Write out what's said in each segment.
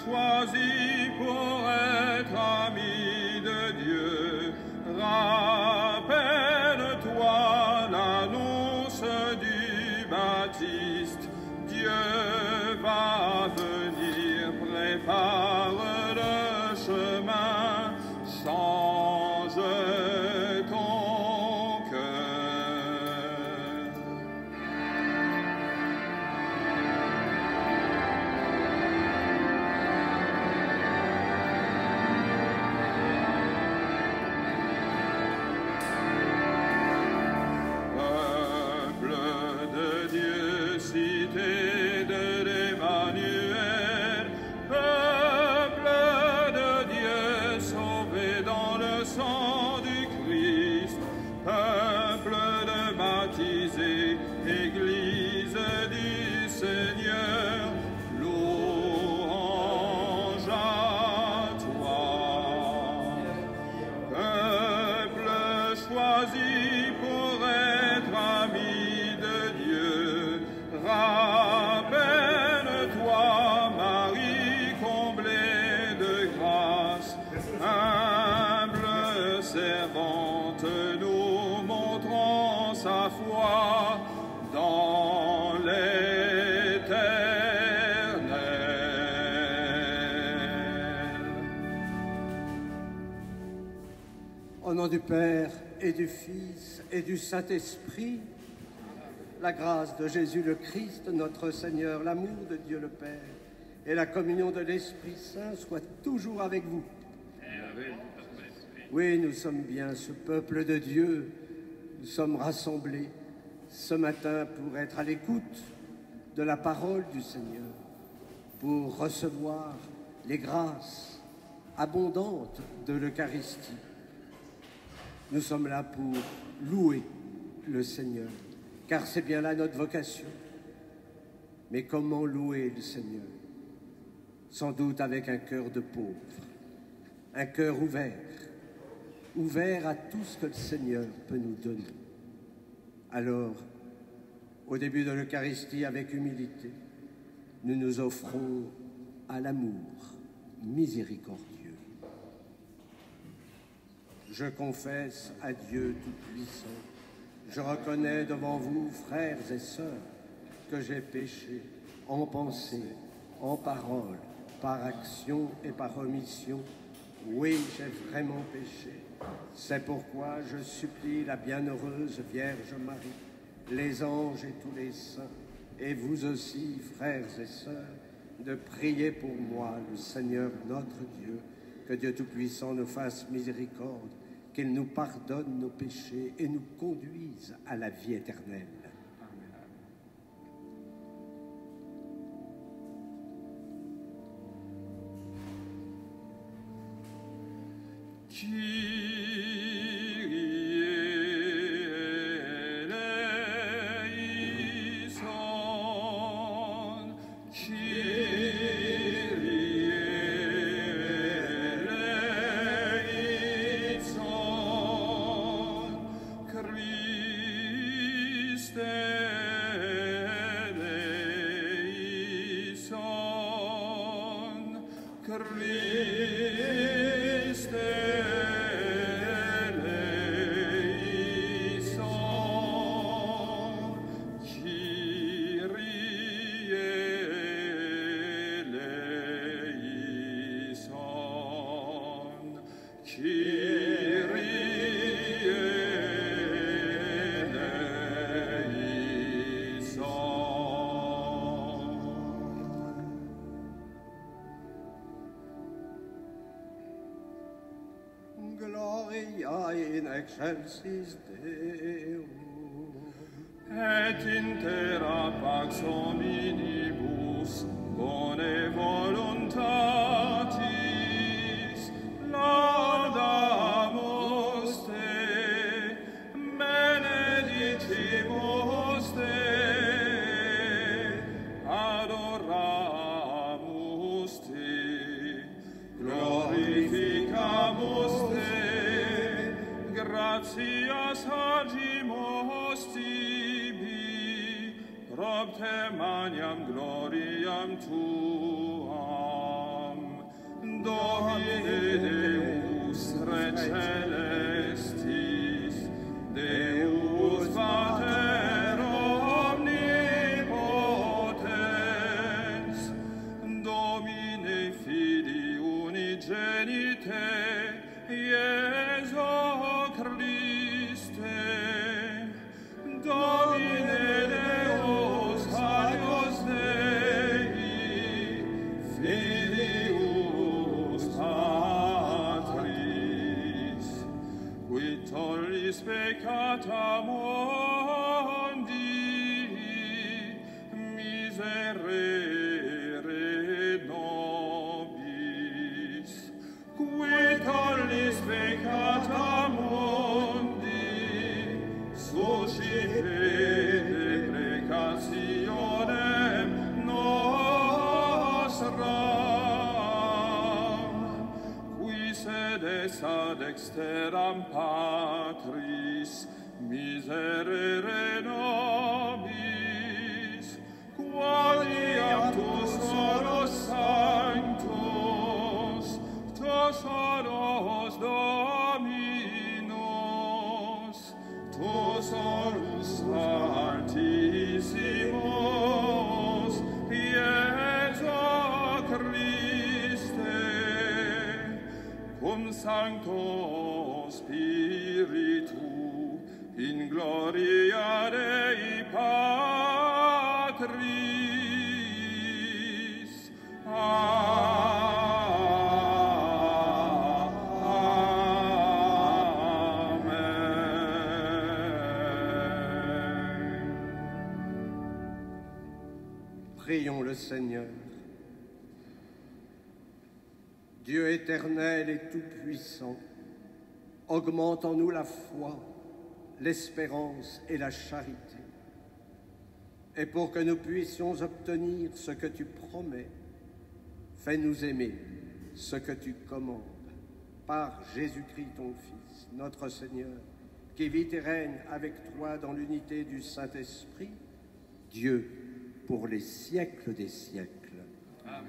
choisi pour être ami de Dieu. Rappelle-toi l'annonce du Baptiste. Dieu va venir, prépare le chemin, change ton cœur. Peuple de Dieu, cité de l'Emmanuel, peuple de Dieu sauvé dans le sang du Christ, peuple de baptisés, Église du Seigneur, louange à toi. Peuple choisi pour être ami de Dieu, rappelle-toi Marie comblée de grâce, humble servante nous montrant sa foi dans l'Éternel. Au nom du Père et du Fils et du Saint-Esprit, la grâce de Jésus le Christ, notre Seigneur, l'amour de Dieu le Père et la communion de l'Esprit Saint soient toujours avec vous. Oui, nous sommes bien ce peuple de Dieu. Nous sommes rassemblés ce matin pour être à l'écoute de la parole du Seigneur, pour recevoir les grâces abondantes de l'Eucharistie. Nous sommes là pour louer le Seigneur, car c'est bien là notre vocation. Mais comment louer le Seigneur? Sans doute avec un cœur de pauvre, un cœur ouvert, ouvert à tout ce que le Seigneur peut nous donner. Alors, au début de l'Eucharistie, avec humilité, nous nous offrons à l'amour miséricordieux. Je confesse à Dieu Tout-Puissant, je reconnais devant vous, frères et sœurs, que j'ai péché en pensée, en parole, par action et par omission. Oui, j'ai vraiment péché. C'est pourquoi je supplie la bienheureuse Vierge Marie, les anges et tous les saints, et vous aussi, frères et sœurs, de prier pour moi, le Seigneur notre Dieu, que Dieu Tout-Puissant nous fasse miséricorde, qu'il nous pardonne nos péchés et nous conduise à la vie éternelle. Excelsis Deo, et in terra pax hominibus bone voluntatis laudamus te, benedicimus te, adoramus te, glorificamus te, gratias agimos tibi, propter maniam gloriam tuam. Domine Deus Rex Celestis, Deus Pater omnipotens, Domine Filii unigenite, Iesu Christe, Domine Deus Agnus Dei, Filius Patris, qui tollis peccata mondi, miserere nobis, qui tollis peccata mondi, suscipete precationem nostram, qui sedes ad exteram Patris, miserere nobis, qualiam tu solos sanctus, tu solos Dominus, tu solus Altissimus, Iesu Christe, cum Sancto Spiritu, in gloria Dei Patris. Amen. Prions le Seigneur. Dieu éternel et tout-puissant, augmente en nous la foi, l'espérance et la charité. Et pour que nous puissions obtenir ce que tu promets, fais-nous aimer ce que tu commandes. Par Jésus-Christ, ton Fils, notre Seigneur, qui vit et règne avec toi dans l'unité du Saint-Esprit, Dieu, pour les siècles des siècles. Amen.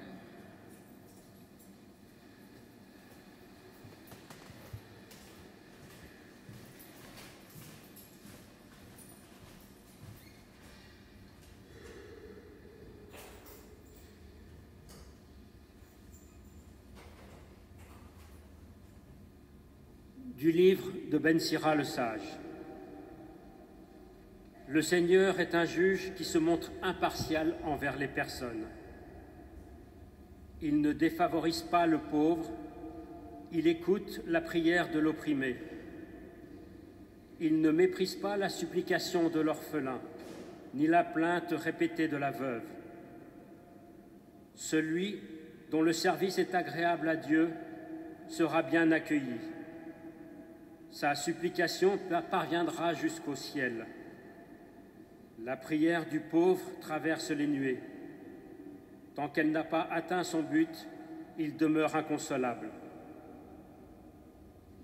Du livre de Ben Sira le Sage. Le Seigneur est un juge qui se montre impartial envers les personnes. Il ne défavorise pas le pauvre, il écoute la prière de l'opprimé. Il ne méprise pas la supplication de l'orphelin, ni la plainte répétée de la veuve. Celui dont le service est agréable à Dieu sera bien accueilli. Sa supplication parviendra jusqu'au ciel. La prière du pauvre traverse les nuées. Tant qu'elle n'a pas atteint son but, il demeure inconsolable.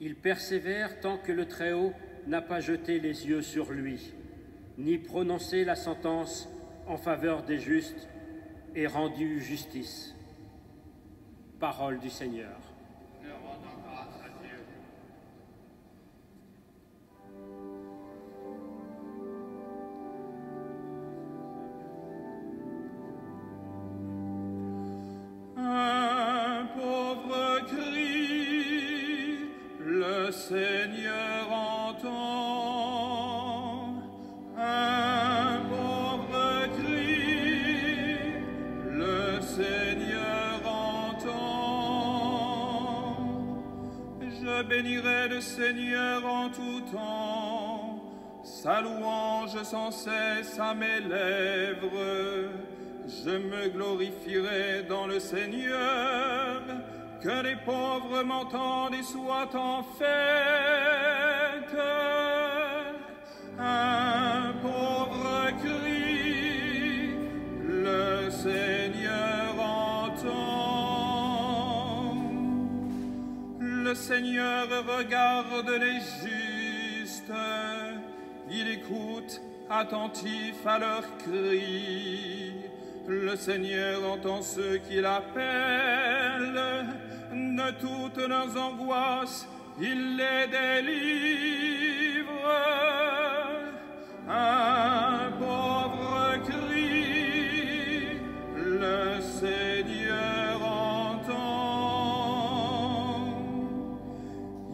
Il persévère tant que le Très-Haut n'a pas jeté les yeux sur lui, ni prononcé la sentence en faveur des justes et rendu justice. Parole du Seigneur. Nous rendons grâce à Dieu. Un pauvre cri, le Seigneur entend. Un pauvre cri, le Seigneur entend. Je bénirai le Seigneur en tout temps, sa louange sans cesse à mes lèvres. Je me glorifierai dans le Seigneur, que les pauvres m'entendent et soient en fête. Un pauvre cri, le Seigneur entend. Le Seigneur regarde les justes, il écoute attentif à leurs cris. Le Seigneur entend ceux qui l'appellent, de toutes leurs angoisses, il les délivre. Un pauvre cri, le Seigneur entend.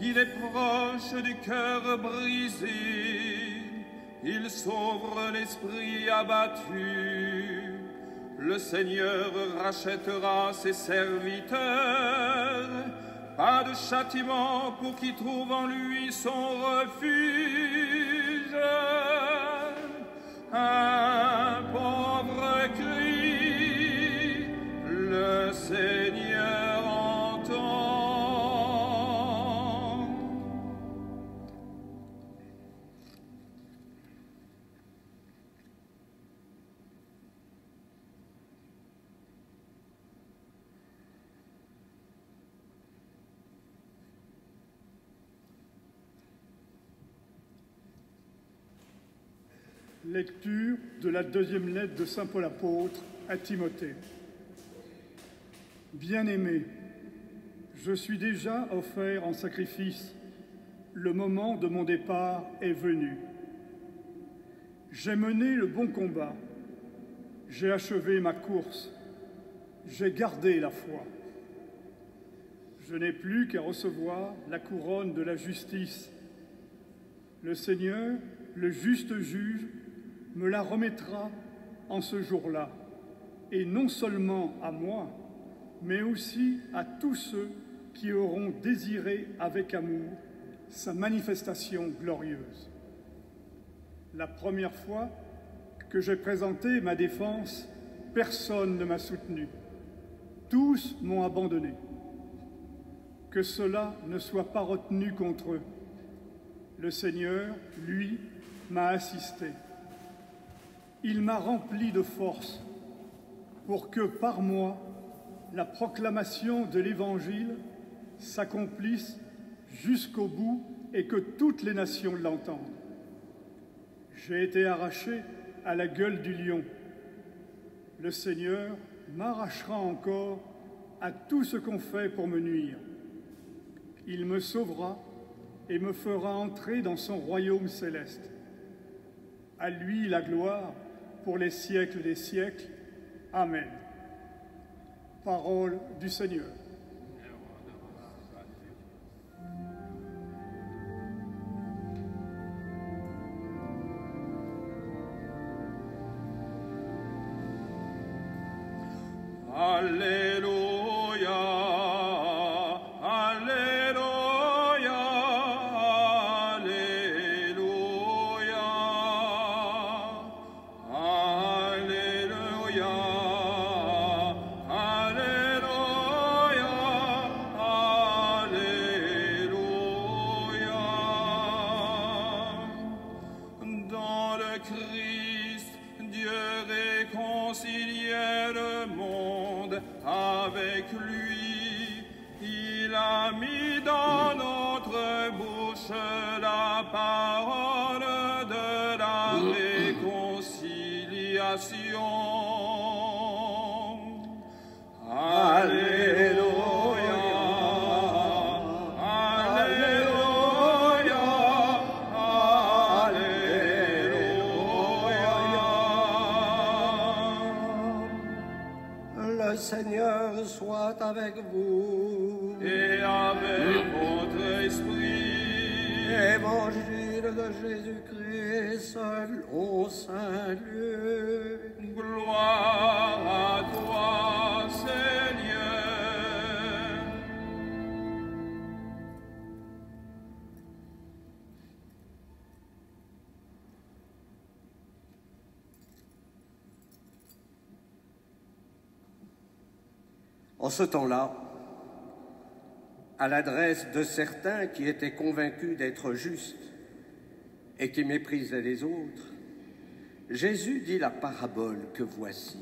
Il est proche du cœur brisé, il sauve l'esprit abattu. Le Seigneur rachètera ses serviteurs. Pas de châtiment pour qui trouve en lui son refuge. Un pauvre cri, le Seigneur entend. Lecture de la deuxième lettre de saint Paul apôtre à Timothée. Bien-aimé, je suis déjà offert en sacrifice. Le moment de mon départ est venu. J'ai mené le bon combat. J'ai achevé ma course. J'ai gardé la foi. Je n'ai plus qu'à recevoir la couronne de la justice. Le Seigneur, le juste juge, me la remettra en ce jour-là, et non seulement à moi, mais aussi à tous ceux qui auront désiré avec amour sa manifestation glorieuse. La première fois que j'ai présenté ma défense, personne ne m'a soutenu. Tous m'ont abandonné. Que cela ne soit pas retenu contre eux. Le Seigneur, lui, m'a assisté. Il m'a rempli de force pour que, par moi, la proclamation de l'Évangile s'accomplisse jusqu'au bout et que toutes les nations l'entendent. J'ai été arraché à la gueule du lion. Le Seigneur m'arrachera encore à tout ce qu'on fait pour me nuire. Il me sauvera et me fera entrer dans son royaume céleste. À lui la gloire pour les siècles des siècles. Amen. Parole du Seigneur. Alléluia, Alléluia, Alléluia, Alléluia, Alléluia, Alléluia. Dans le Christ, Dieu réconciliait le monde avec lui. Il a mis dans notre bouche la parole de la réconciliation. Alléluia, Alléluia, Alléluia. Le Seigneur soit avec vous. Et avec votre esprit. Évangile de Jésus-Christ selon saint Luc. Gloire à toi, Seigneur. En ce temps-là, à l'adresse de certains qui étaient convaincus d'être justes et qui méprisaient les autres, Jésus dit la parabole que voici.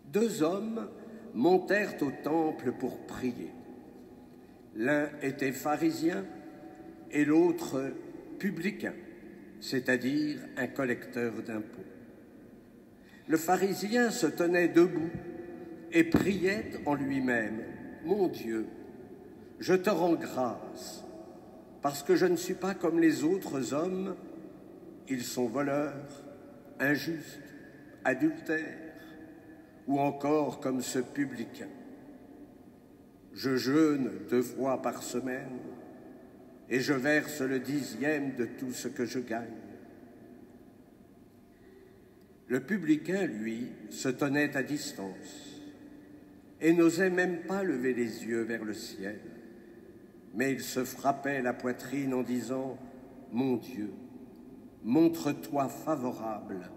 Deux hommes montèrent au temple pour prier. L'un était pharisien et l'autre publicain, c'est-à-dire un collecteur d'impôts. Le pharisien se tenait debout et priait en lui-même mon Dieu, je te rends grâce, parce que je ne suis pas comme les autres hommes. Ils sont voleurs, injustes, adultères, ou encore comme ce publicain. Je jeûne 2 fois par semaine et je verse le 10e de tout ce que je gagne. Le publicain, lui, se tenait à distance et n'osait même pas lever les yeux vers le ciel, mais il se frappait la poitrine en disant « Mon Dieu, montre-toi favorable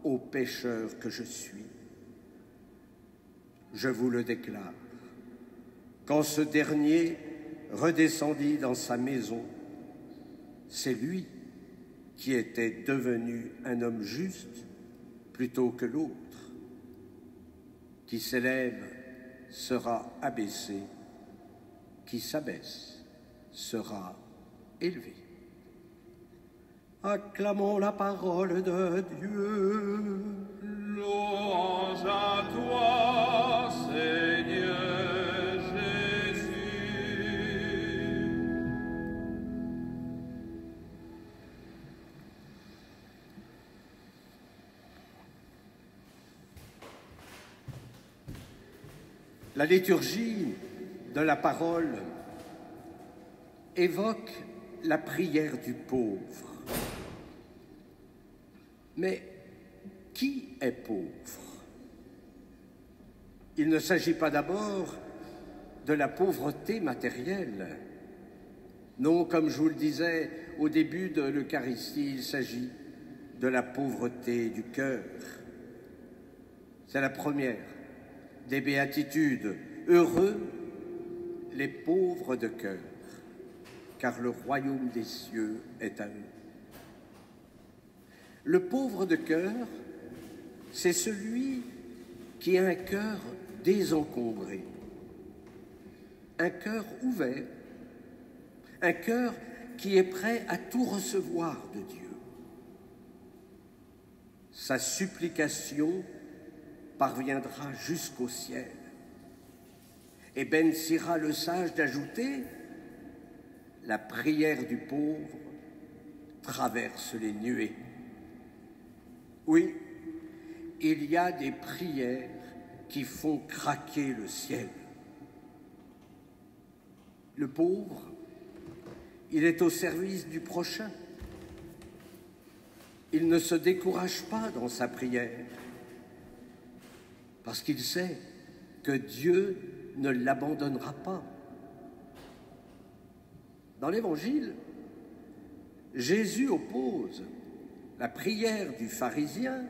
au pécheur que je suis. » Je vous le déclare, quand ce dernier redescendit dans sa maison, c'est lui qui était devenu un homme juste plutôt que l'autre. Qui s'élève sera abaissé, qui s'abaisse sera élevé. Acclamons la parole de Dieu. Louange à toi, Seigneur Jésus. La liturgie de la parole évoque la prière du pauvre. Mais qui est pauvre? Il ne s'agit pas d'abord de la pauvreté matérielle. Non, comme je vous le disais au début de l'Eucharistie, il s'agit de la pauvreté du cœur. C'est la première des béatitudes. Heureux les pauvres de cœur, car le royaume des cieux est à eux. Le pauvre de cœur, c'est celui qui a un cœur désencombré, un cœur ouvert, un cœur qui est prêt à tout recevoir de Dieu. Sa supplication parviendra jusqu'au ciel. Et Ben Sira le sage d'ajouter, la prière du pauvre traverse les nuées. Oui, il y a des prières qui font craquer le ciel. Le pauvre, il est au service du prochain. Il ne se décourage pas dans sa prière, parce qu'il sait que Dieu ne l'abandonnera pas. Dans l'Évangile, Jésus oppose la prière du pharisien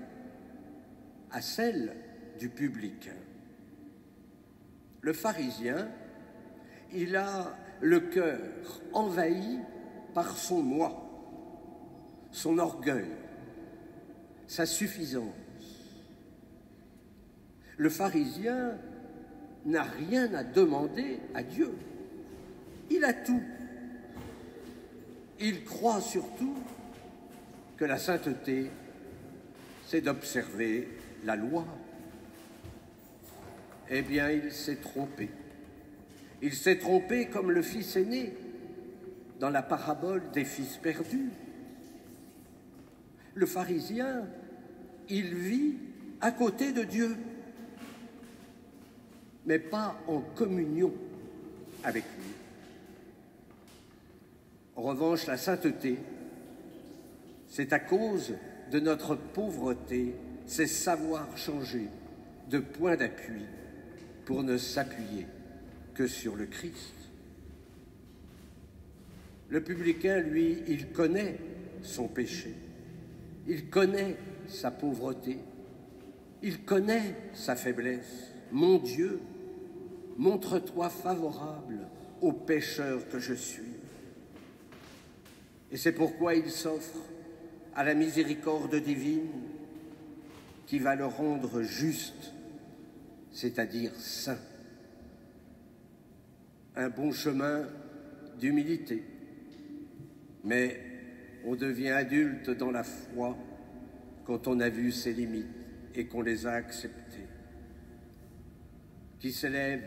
à celle du publicain. Le pharisien, il a le cœur envahi par son moi, son orgueil, sa suffisance. Le pharisien n'a rien à demander à Dieu. Il a tout. Il croit surtout que la sainteté, c'est d'observer la loi. Eh bien, il s'est trompé. Il s'est trompé comme le fils aîné dans la parabole des fils perdus. Le pharisien, il vit à côté de Dieu, mais pas en communion avec lui. En revanche, la sainteté, c'est à cause de notre pauvreté, c'est savoir changer de point d'appui pour ne s'appuyer que sur le Christ. Le publicain, lui, il connaît son péché, il connaît sa pauvreté, il connaît sa faiblesse. Mon Dieu, montre-toi favorable au pécheur que je suis. Et c'est pourquoi il s'offre à la miséricorde divine qui va le rendre juste, c'est-à-dire saint. Un bon chemin d'humilité, mais on devient adulte dans la foi quand on a vu ses limites et qu'on les a acceptées. Qui s'élève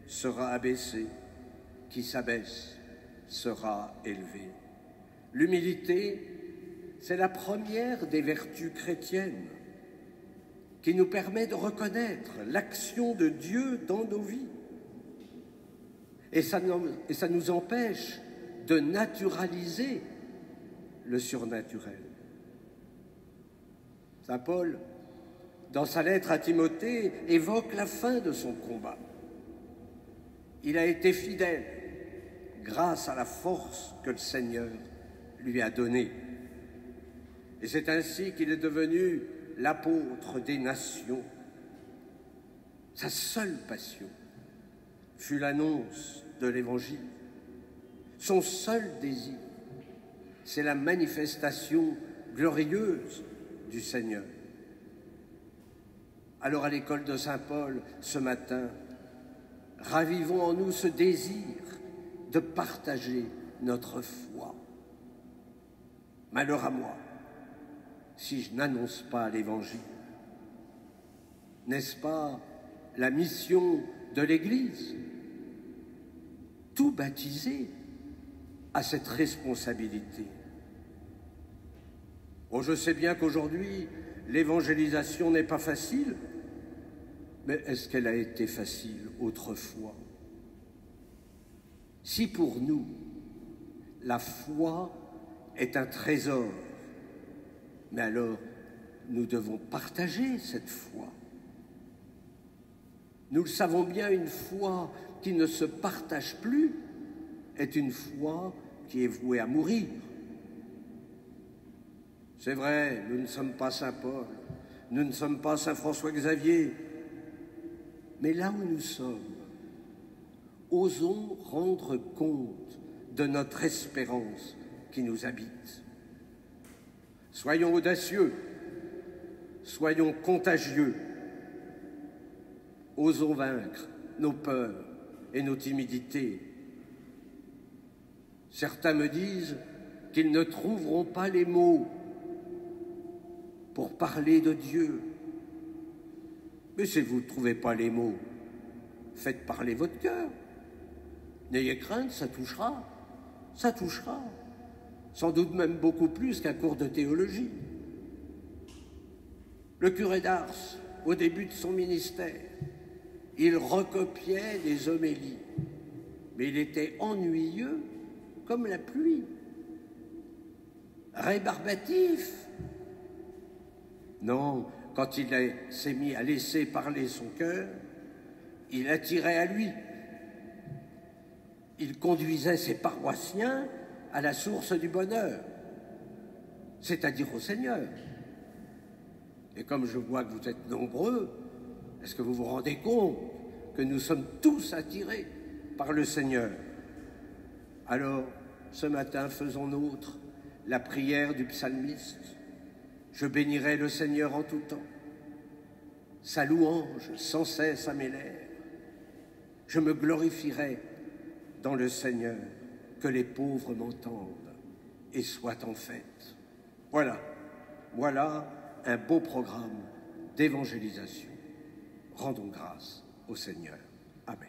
sera abaissé, qui s'abaisse sera élevé. L'humilité, c'est la première des vertus chrétiennes qui nous permet de reconnaître l'action de Dieu dans nos vies. Et ça nous empêche de naturaliser le surnaturel. Saint Paul, dans sa lettre à Timothée, évoque la fin de son combat. Il a été fidèle grâce à la force que le Seigneur lui a donnée. Et c'est ainsi qu'il est devenu l'apôtre des nations. Sa seule passion fut l'annonce de l'Évangile. Son seul désir, c'est la manifestation glorieuse du Seigneur. Alors à l'école de Saint Paul, ce matin, ravivons en nous ce désir de partager notre foi. Malheur à moi si je n'annonce pas l'Évangile. N'est-ce pas la mission de l'Église? Tout baptisé a cette responsabilité. Oh, je sais bien qu'aujourd'hui, l'évangélisation n'est pas facile, mais est-ce qu'elle a été facile autrefois? Si pour nous, la foi est un trésor, mais alors nous devons partager cette foi. Nous le savons bien, une foi qui ne se partage plus est une foi qui est vouée à mourir. C'est vrai, nous ne sommes pas Saint Paul, nous ne sommes pas Saint François Xavier, mais là où nous sommes, osons rendre compte de notre espérance qui nous habite. Soyons audacieux, soyons contagieux, osons vaincre nos peurs et nos timidités. Certains me disent qu'ils ne trouveront pas les mots pour parler de Dieu. Mais si vous ne trouvez pas les mots, faites parler votre cœur. N'ayez crainte, ça touchera. Ça touchera. Sans doute même beaucoup plus qu'un cours de théologie. Le curé d'Ars, au début de son ministère, il recopiait des homélies, mais il était ennuyeux comme la pluie, rébarbatif. Non, quand il s'est mis à laisser parler son cœur, il attirait à lui. Il conduisait ses paroissiens à la source du bonheur, c'est-à-dire au Seigneur. Et comme je vois que vous êtes nombreux, est-ce que vous vous rendez compte que nous sommes tous attirés par le Seigneur? Alors, ce matin, faisons nôtre la prière du psalmiste. Je bénirai le Seigneur en tout temps. Sa louange sans cesse à mes lèvres. Je me glorifierai dans le Seigneur, que les pauvres m'entendent et soient en fête. Voilà un beau programme d'évangélisation. Rendons grâce au Seigneur. Amen.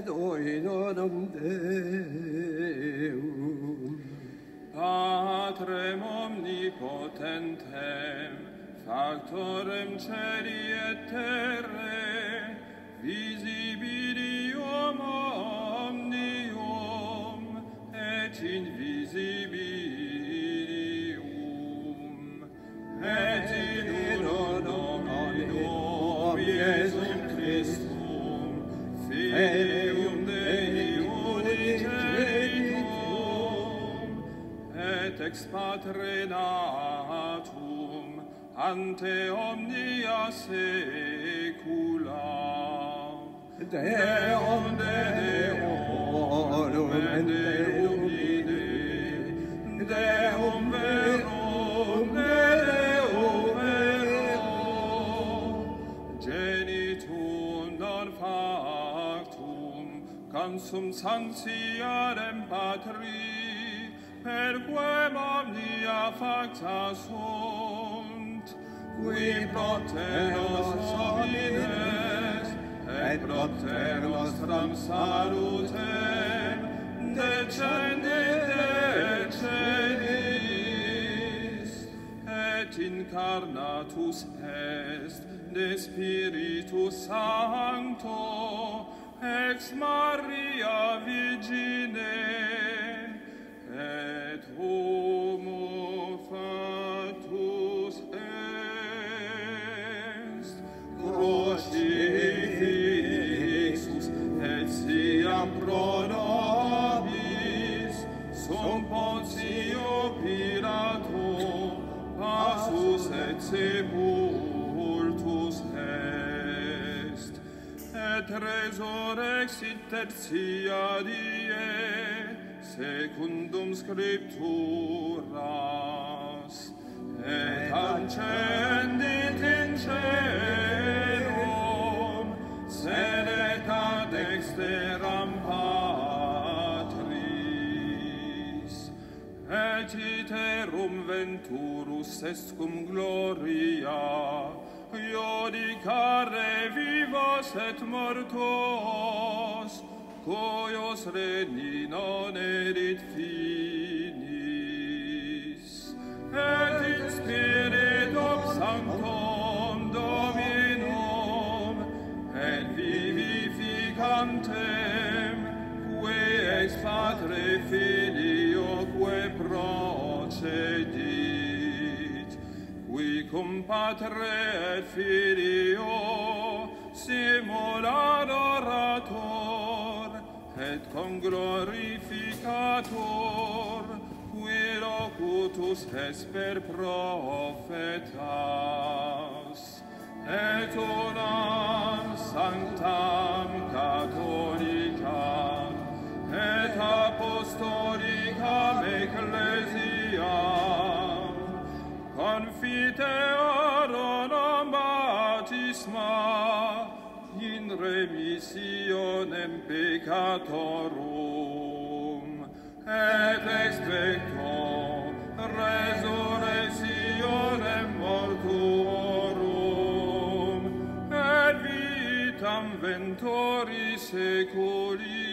credo in onum Deum. Patrem omnipotentem, factorem celi et terrae, visibilium omnium et invisibilium, et in uno Dominum Iesum Christum, Filium Dei unigenitum, et ex Patre natum, ante omnia saecula. Deum Deum et Deum Ide, Deum verum, Deum verum, Genitum non factum, cansum sanctiarem Patri, per quem omnia facta sunt, qui propter nos homines, et propter nostram salutem, descendit decelis, et incarnatus est de Spiritus Sancto, ex Maria Virgine, et homo factus est, crucifixus et siam pro nobis, sum Pontio Pilato, passus et sepultus est, et resurrexit tertia die, secundum Scripturas, et ascendit in caelum, sedet ad dexteram Patris, et iterum venturus est cum gloria, iudicare vivos et mortos, cuius regni non erit finis, et in Spiritum Sanctum Dominum, et vivificantem, qui ex Patre Filioque procedit, qui cum Patre et Filio simul adorator, et conglorificator, qui locutus est per prophetas, et unam sanctam catholicam, et apostolicam ecclesiam, confiteorum baptisma, in remissionem peccatorum, et expecto resurrectionem mortuorum, et vitam ventori seculi.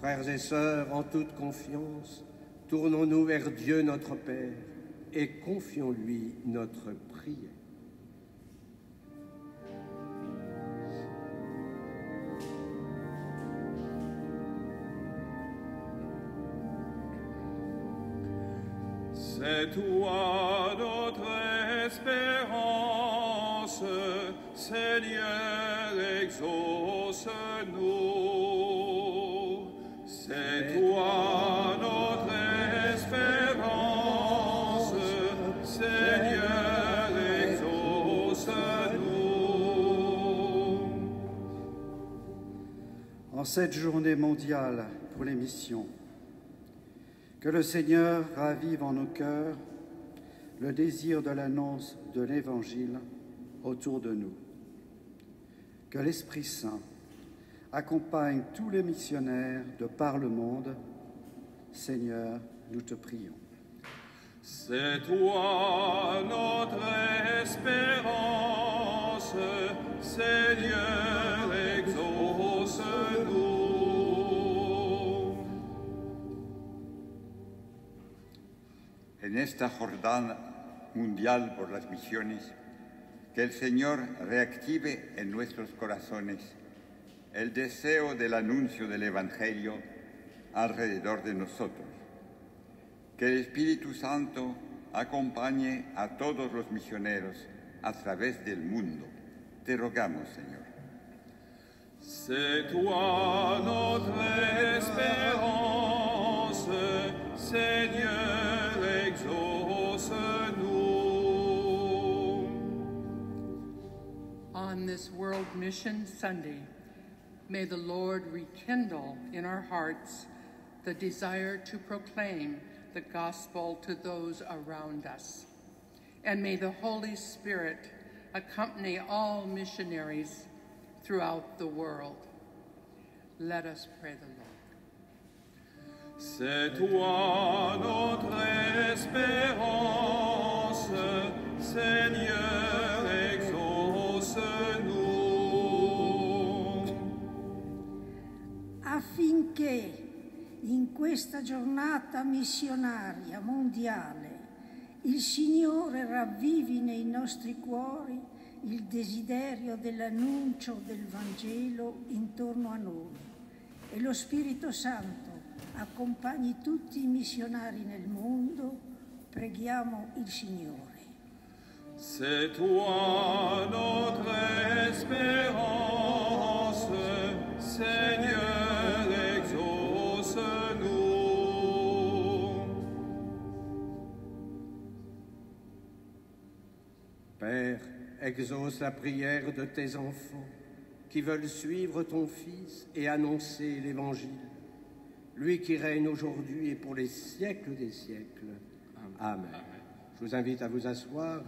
Frères et sœurs, en toute confiance, tournons-nous vers Dieu notre Père et confions-lui notre prière. C'est toi notre espérance, Seigneur, exauce-nous. C'est toi notre espérance, Seigneur, exauce-nous. En cette journée mondiale pour les missions, que le Seigneur ravive en nos cœurs le désir de l'annonce de l'Évangile autour de nous. Que l'Esprit Saint accompagne tous les missionnaires de par le monde. Seigneur, nous te prions. C'est toi notre espérance, Seigneur, exauce-nous. En esta jornada mundial por las misiones, que el Señor reactive en nuestros corazones el deseo del anuncio del Evangelio alrededor de nosotros. Que el Espíritu Santo acompañe a todos los misioneros a través del mundo. Te rogamos, Señor. C'est toi notre espérance, Seigneur, exauce-nous. On this World Mission Sunday, may the Lord rekindle in our hearts the desire to proclaim the gospel to those around us. And may the Holy Spirit accompany all missionaries throughout the world. Let us pray the Lord. C'est toi notre espérance, Seigneur, exauce-nous. Affinché in questa giornata missionaria mondiale il Signore ravvivi nei nostri cuori il desiderio dell'annuncio del Vangelo intorno a noi e lo Spirito Santo accompagni tutti i missionari nel mondo, preghiamo il Signore. C'est toi notre espérance, Seigneur, exauce-nous. Père, exauce la prière de tes enfants qui veulent suivre ton Fils et annoncer l'Évangile, lui qui règne aujourd'hui et pour les siècles des siècles. Amen. Je vous invite à vous asseoir.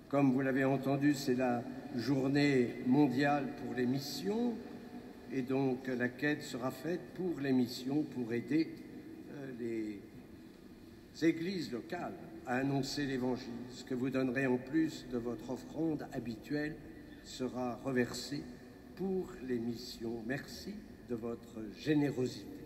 Comme vous l'avez entendu, c'est la journée mondiale pour les missions et donc la quête sera faite pour les missions, pour aider les églises locales à annoncer l'Évangile. Ce que vous donnerez en plus de votre offrande habituelle sera reversé pour les missions. Merci de votre générosité.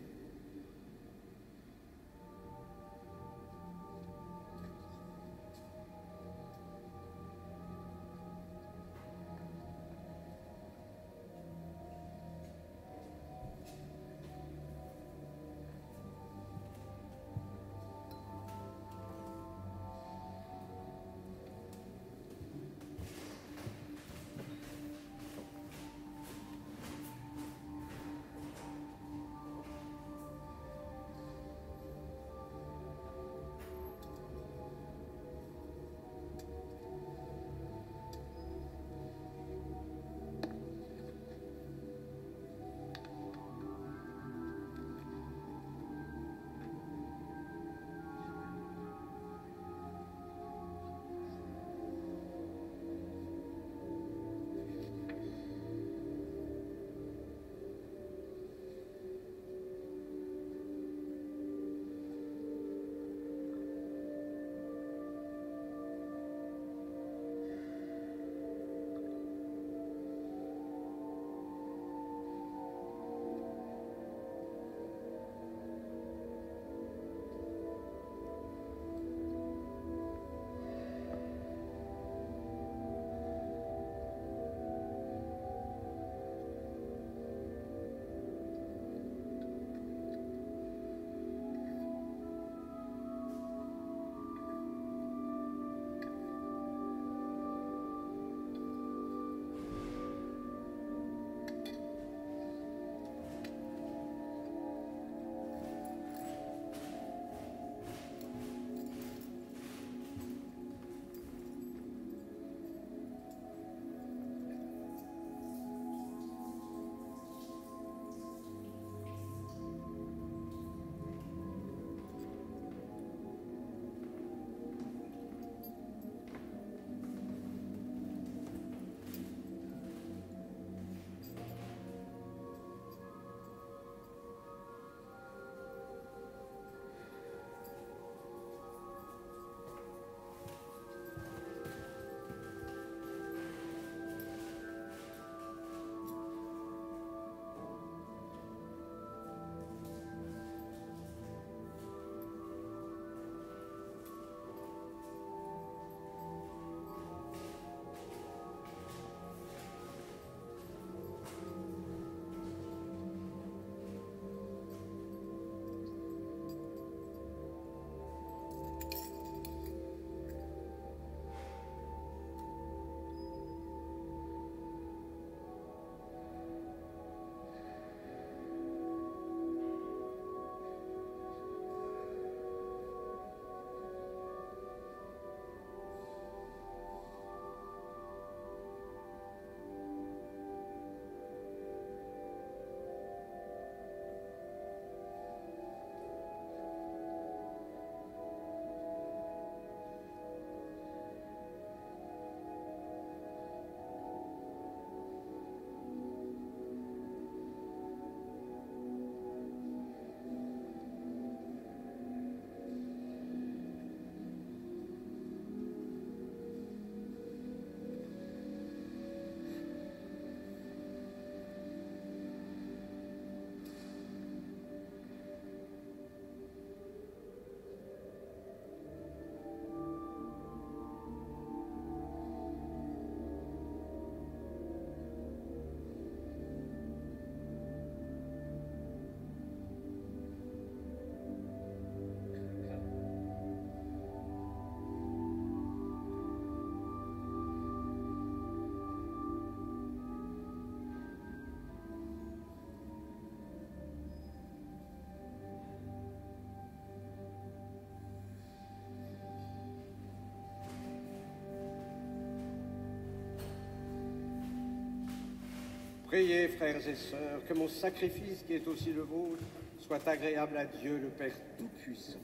Priez, frères et sœurs, que mon sacrifice qui est aussi le vôtre soit agréable à Dieu, le Père Tout-Puissant.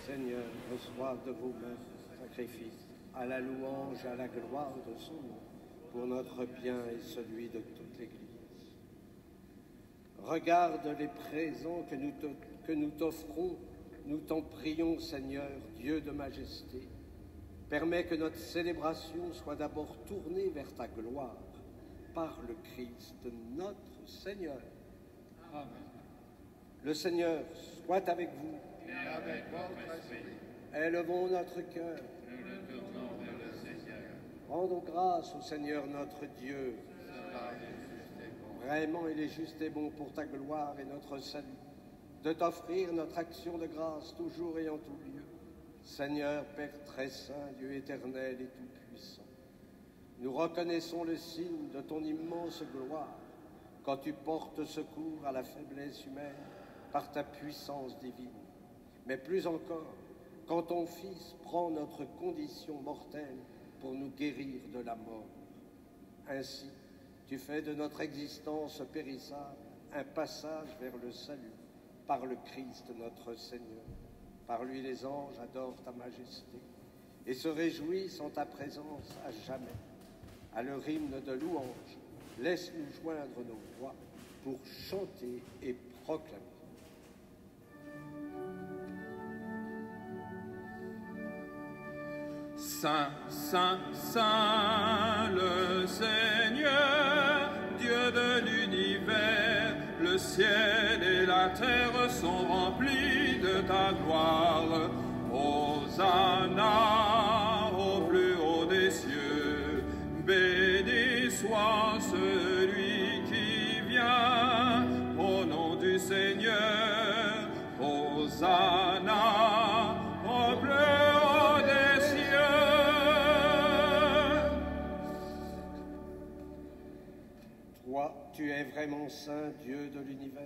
Seigneur, reçois de vos mains ce sacrifice, à la louange et à la gloire de son nom, pour notre bien et celui de toute l'Église. Regarde les présents que nous t'offrons, nous t'en prions, Seigneur, Dieu de majesté. Permets que notre célébration soit d'abord tournée vers ta gloire, par le Christ, notre Seigneur. Amen. Le Seigneur soit avec vous. Et avec votre esprit. Élevons notre cœur. Nous le tournons vers le Seigneur. Rendons grâce au Seigneur notre Dieu. Cela est juste et bon. Vraiment, il est juste et bon pour ta gloire et notre salut, de t'offrir notre action de grâce toujours et en tout lieu. Seigneur, Père très saint, Dieu éternel et tout-puissant, nous reconnaissons le signe de ton immense gloire quand tu portes secours à la faiblesse humaine par ta puissance divine. Mais plus encore, quand ton Fils prend notre condition mortelle pour nous guérir de la mort. Ainsi, tu fais de notre existence périssable un passage vers le salut par le Christ notre Seigneur. Par lui, les anges adorent ta majesté et se réjouissent en ta présence à jamais. À leur hymne de louange, laisse-nous joindre nos voix pour chanter et proclamer. Saint, Saint, Saint, le Seigneur, Dieu de l'univers, le ciel et la terre sont remplis de ta gloire. Hosanna au plus haut des cieux, béni soit celui qui vient au nom du Seigneur. Hosanna au plus haut des cieux. Toi, tu es vraiment saint, Dieu de l'univers,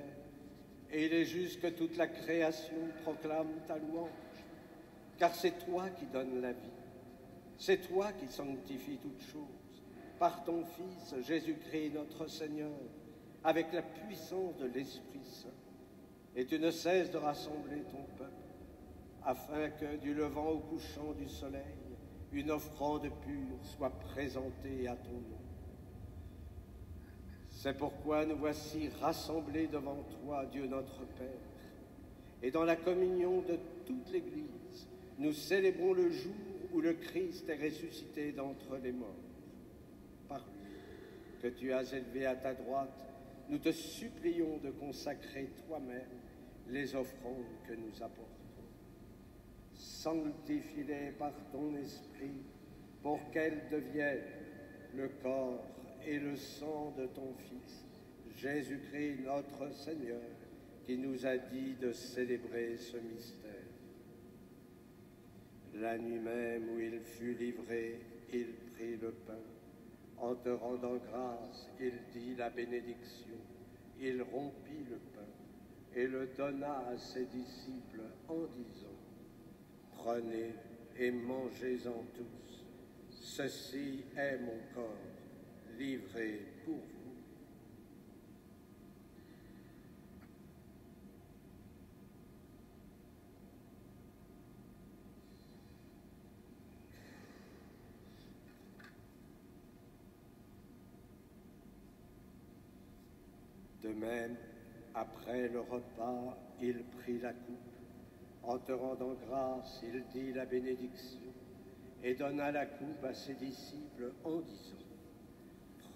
et il est juste que toute la création proclame ta louange, car c'est toi qui donnes la vie, c'est toi qui sanctifies toutes choses, par ton Fils Jésus-Christ notre Seigneur, avec la puissance de l'Esprit Saint. Et tu ne cesses de rassembler ton peuple, afin que, du levant au couchant du soleil, une offrande pure soit présentée à ton nom. C'est pourquoi nous voici rassemblés devant toi, Dieu notre Père, et dans la communion de toute l'Église, nous célébrons le jour où le Christ est ressuscité d'entre les morts. Par lui, que tu as élevé à ta droite, nous te supplions de consacrer toi-même les offrandes que nous apportons. Sanctifie-les par ton esprit pour qu'elles deviennent le corps et le sang de ton Fils, Jésus-Christ notre Seigneur, qui nous a dit de célébrer ce mystère. La nuit même où il fut livré, il prit le pain. En te rendant grâce, il dit la bénédiction. Il rompit le pain et le donna à ses disciples en disant : Prenez et mangez-en tous. Ceci est mon corps, livré pour vous. De même, après le repas, il prit la coupe. En te rendant grâce, il dit la bénédiction et donna la coupe à ses disciples en disant :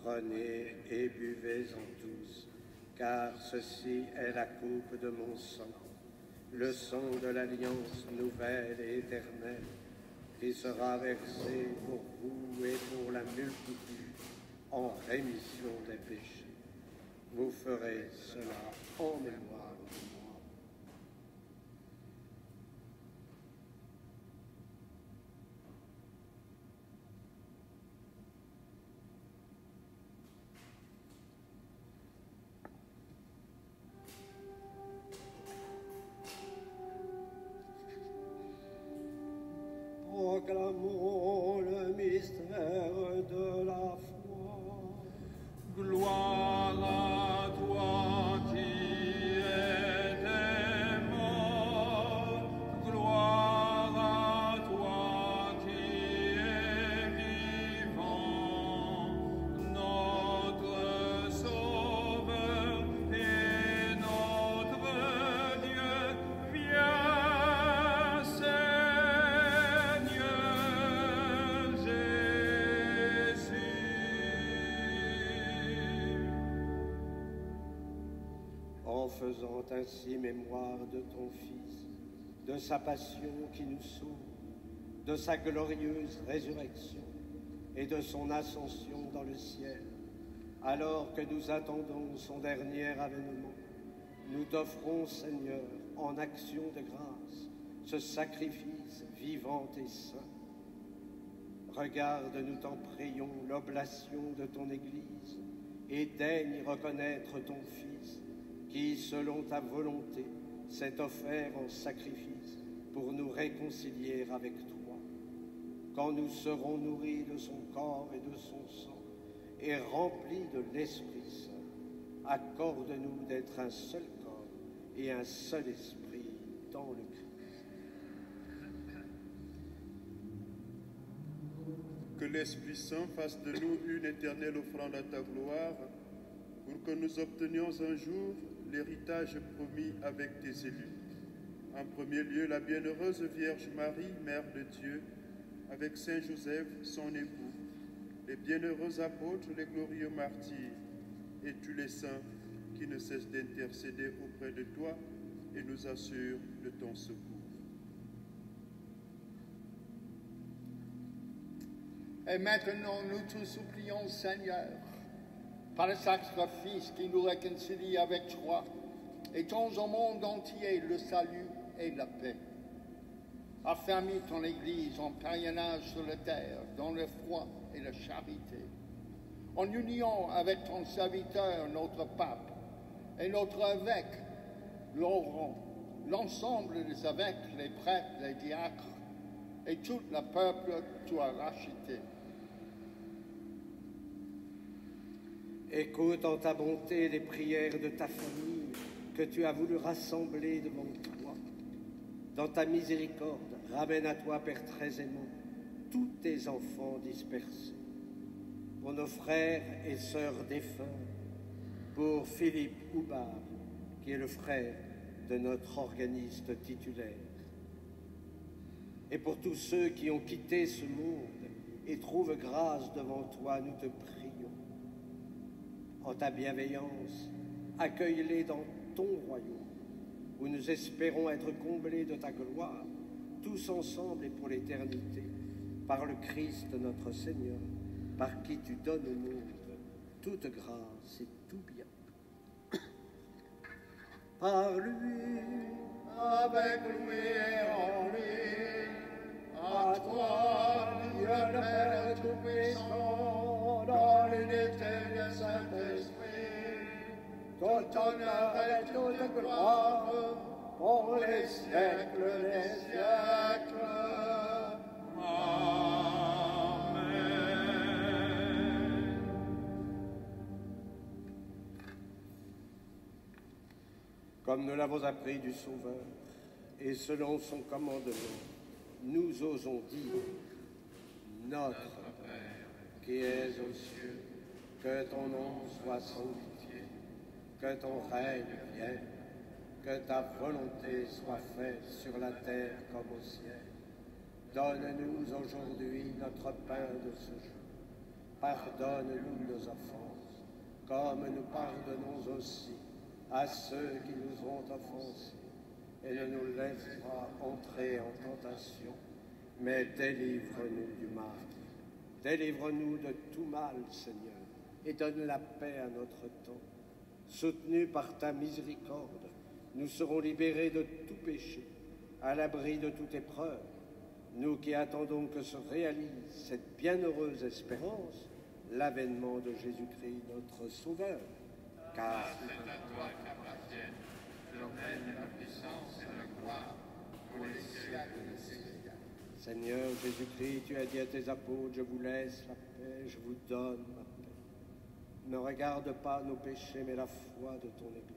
Prenez et buvez-en tous, car ceci est la coupe de mon sang, le sang de l'alliance nouvelle et éternelle, qui sera versé pour vous et pour la multitude en rémission des péchés. Vous ferez cela en mémoire de moi. Proclamons le mystère de la foi. Gloire faisant ainsi mémoire de ton Fils, de sa passion qui nous sauve, de sa glorieuse résurrection et de son ascension dans le ciel, alors que nous attendons son dernier avènement, nous t'offrons, Seigneur, en action de grâce, ce sacrifice vivant et saint. Regarde, nous t'en prions, l'oblation de ton Église, et daigne reconnaître ton Fils, qui, selon ta volonté, s'est offert en sacrifice pour nous réconcilier avec toi. Quand nous serons nourris de son corps et de son sang, et remplis de l'Esprit Saint, accorde-nous d'être un seul corps et un seul esprit dans le Christ. Que l'Esprit Saint fasse de nous une éternelle offrande à ta gloire, pour que nous obtenions un jour l'héritage promis avec tes élus. En premier lieu, la bienheureuse Vierge Marie, Mère de Dieu, avec Saint Joseph, son époux, les bienheureux apôtres, les glorieux martyrs, et tous les saints qui ne cessent d'intercéder auprès de toi et nous assurent de ton secours. Et maintenant, nous te supplions, Seigneur, par le sacrifice qui nous réconcilie avec toi, étends au monde entier le salut et la paix. Affermis ton Église en pèlerinage sur la terre, dans la foi et la charité, en union avec ton serviteur, notre pape, et notre évêque, Laurent, l'ensemble des évêques, les prêtres, les diacres, et tout le peuple que tu as racheté. Écoute en ta bonté les prières de ta famille que tu as voulu rassembler devant toi. Dans ta miséricorde, ramène à toi, Père très aimant, tous tes enfants dispersés. Pour nos frères et sœurs défunts, pour Philippe Houbard, qui est le frère de notre organiste titulaire, et pour tous ceux qui ont quitté ce monde et trouvent grâce devant toi, nous te prions. En ta bienveillance, accueille-les dans ton royaume, où nous espérons être comblés de ta gloire, tous ensemble et pour l'éternité, par le Christ notre Seigneur, par qui tu donnes au monde toute grâce et tout bien. Par lui, avec lui et en lui, à toi, Dieu le Père Tout-Puissant, dans l'unité du Saint-Esprit, tout honneur et toute gloire, pour les siècles des siècles. Comme nous l'avons appris du Sauveur, et selon son commandement, nous osons dire, Notre Père, qui es aux cieux, que ton nom soit sanctifié, que ton règne vienne, que ta volonté soit faite sur la terre comme au ciel. Donne-nous aujourd'hui notre pain de ce jour. Pardonne-nous nos offenses, comme nous pardonnons aussi à ceux qui nous ont offensés. Et ne nous laisse pas entrer en tentation, mais délivre-nous du mal. Délivre-nous de tout mal, Seigneur, et donne la paix à notre temps. Soutenus par ta miséricorde, nous serons libérés de tout péché, à l'abri de toute épreuve, nous qui attendons que se réalise cette bienheureuse espérance, l'avènement de Jésus-Christ, notre Sauveur. Car c'est à toi qu'appartiennent le règne, la puissance et la gloire pour les siècles des siècles. Seigneur Jésus-Christ, tu as dit à tes apôtres, je vous laisse la paix, je vous donne ma paix. Ne regarde pas nos péchés, mais la foi de ton Église.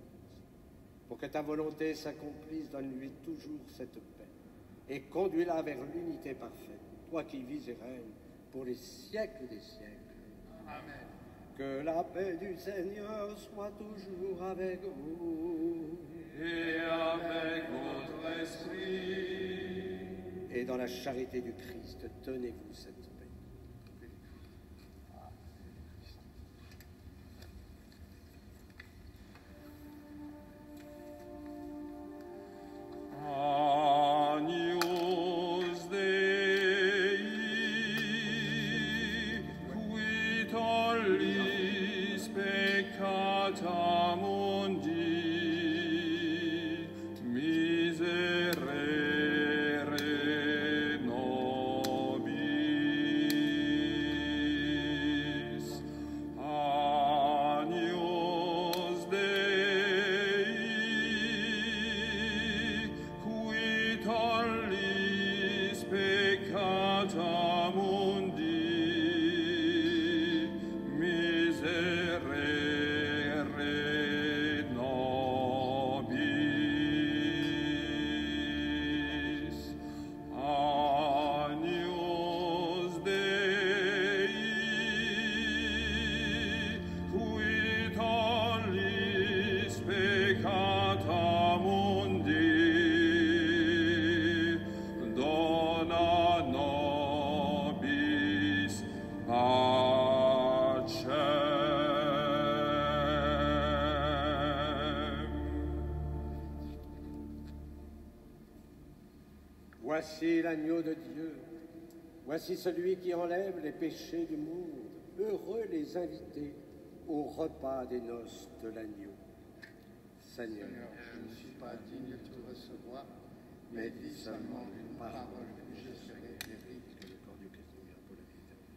Pour que ta volonté s'accomplisse, donne-lui toujours cette paix et conduis-la vers l'unité parfaite, toi qui vis et règnes pour les siècles des siècles. Amen. Que la paix du Seigneur soit toujours avec vous. Et avec votre esprit. Et dans la charité du Christ, tenez-vous cette paix. Voici l'agneau de Dieu. Voici celui qui enlève les péchés du monde. Heureux les invités au repas des noces de l'agneau. Seigneur, je ne suis pas digne de te recevoir, mais dis seulement une parole et je serai guéri. Que le corps du Christ soit pour la vie éternelle.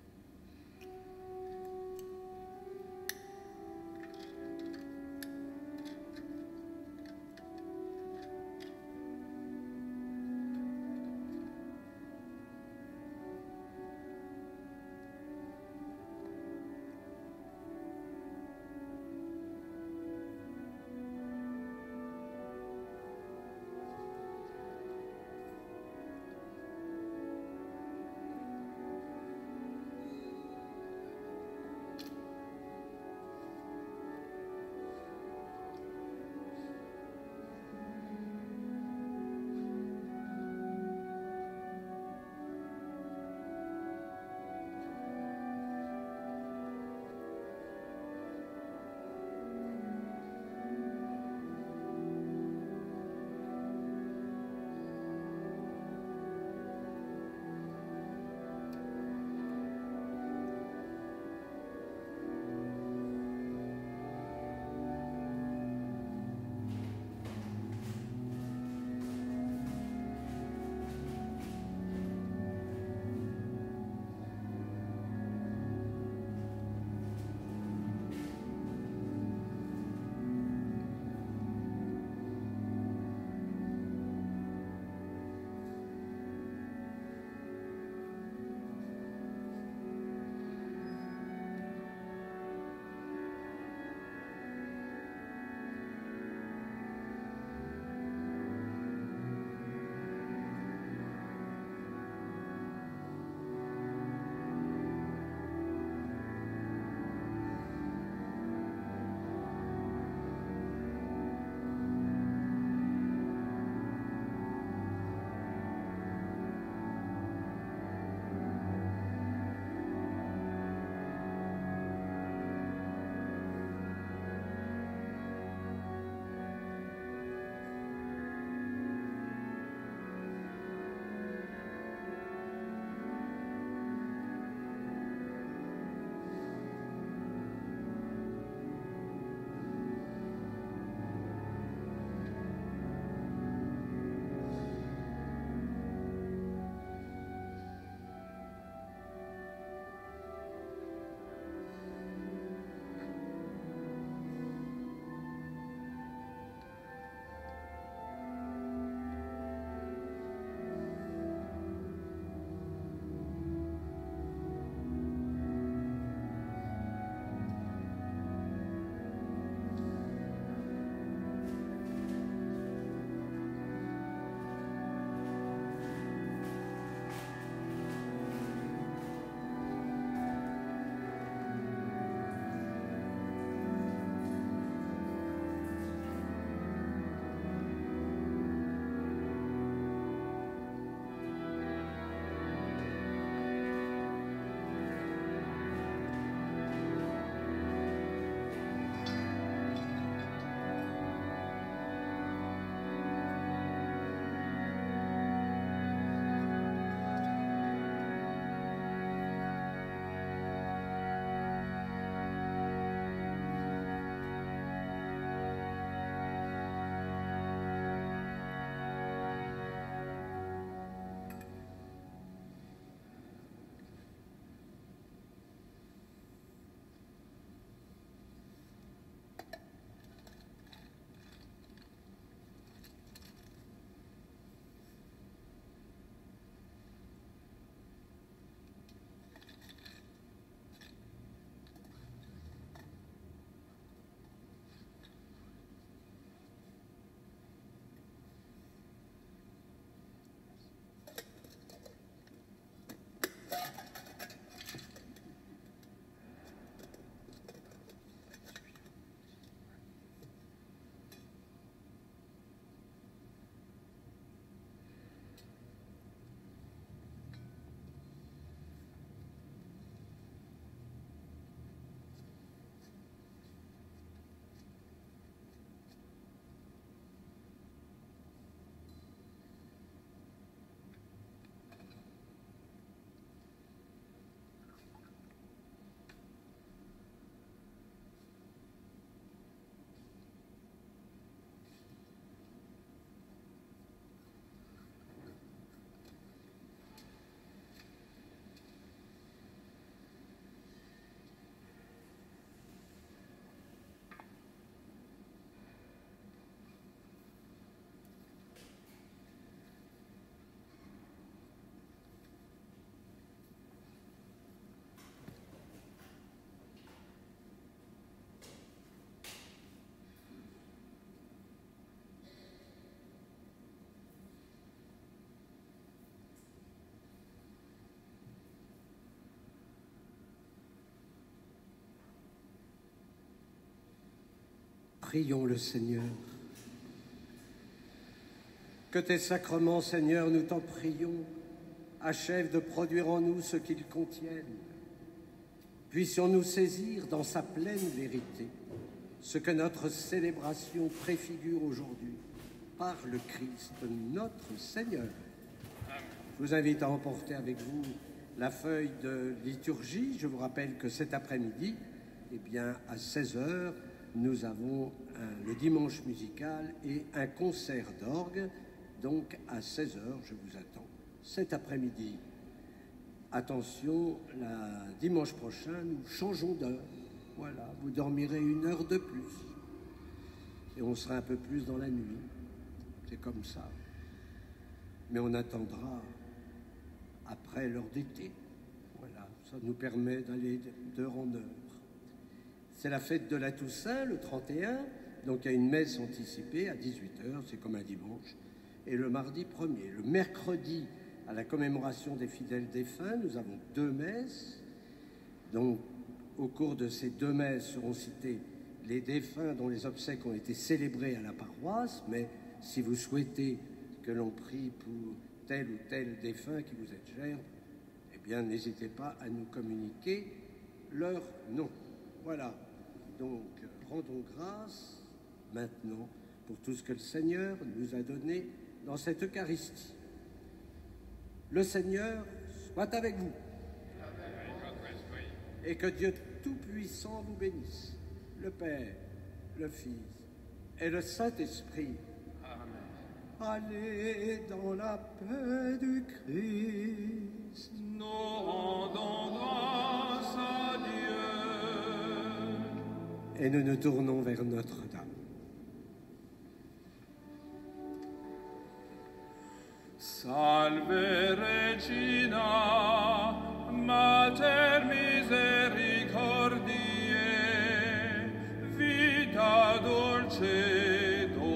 Prions le Seigneur. Que tes sacrements, Seigneur, nous t'en prions, achèvent de produire en nous ce qu'ils contiennent. Puissions-nous saisir dans sa pleine vérité ce que notre célébration préfigure aujourd'hui par le Christ, notre Seigneur. Je vous invite à emporter avec vous la feuille de liturgie. Je vous rappelle que cet après-midi, à 16h, nous avons le dimanche musical et un concert d'orgue. Donc, à 16h, je vous attends. Cet après-midi, attention, dimanche prochain, nous changeons d'heure. Voilà, vous dormirez 1 heure de plus. Et on sera un peu plus dans la nuit. C'est comme ça. Mais on attendra après l'heure d'été. Voilà, ça nous permet d'aller d'heure en heure. C'est la fête de la Toussaint, le 31. Donc, il y a une messe anticipée à 18h, c'est comme un dimanche. Et le mardi 1er. Le mercredi, à la commémoration des fidèles défunts, nous avons 2 messes. Donc, au cours de ces 2 messes seront cités les défunts dont les obsèques ont été célébrées à la paroisse. Mais si vous souhaitez que l'on prie pour tel ou tel défunt qui vous est cher, eh bien, n'hésitez pas à nous communiquer leur nom. Voilà. Donc, rendons grâce maintenant pour tout ce que le Seigneur nous a donné dans cette Eucharistie. Le Seigneur soit avec vous. Et que Dieu Tout-Puissant vous bénisse, le Père, le Fils et le Saint-Esprit. Amen. Allez dans la paix du Christ. Nous rendons grâce à Dieu. Et nous nous tournons vers Notre-Dame. Salve Regina, Mater misericordiae, vita dulcedo,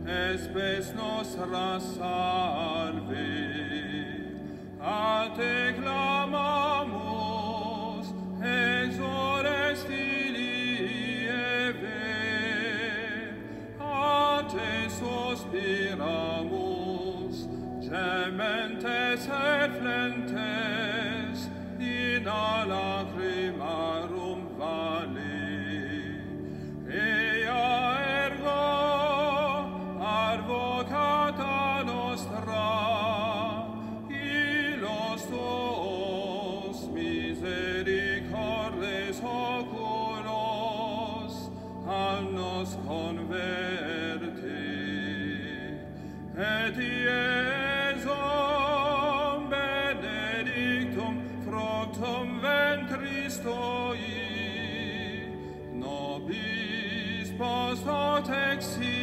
espes nostra salve. A te clamamus, exores filii Eve, a te sospiramus, gementes et flentes, in a lacrimarum vale. Ea ergo advocata nostra, illos tuos misericordes oculos a nos converte. Et Iesum benedictum fructum ventris tui, nobis post exil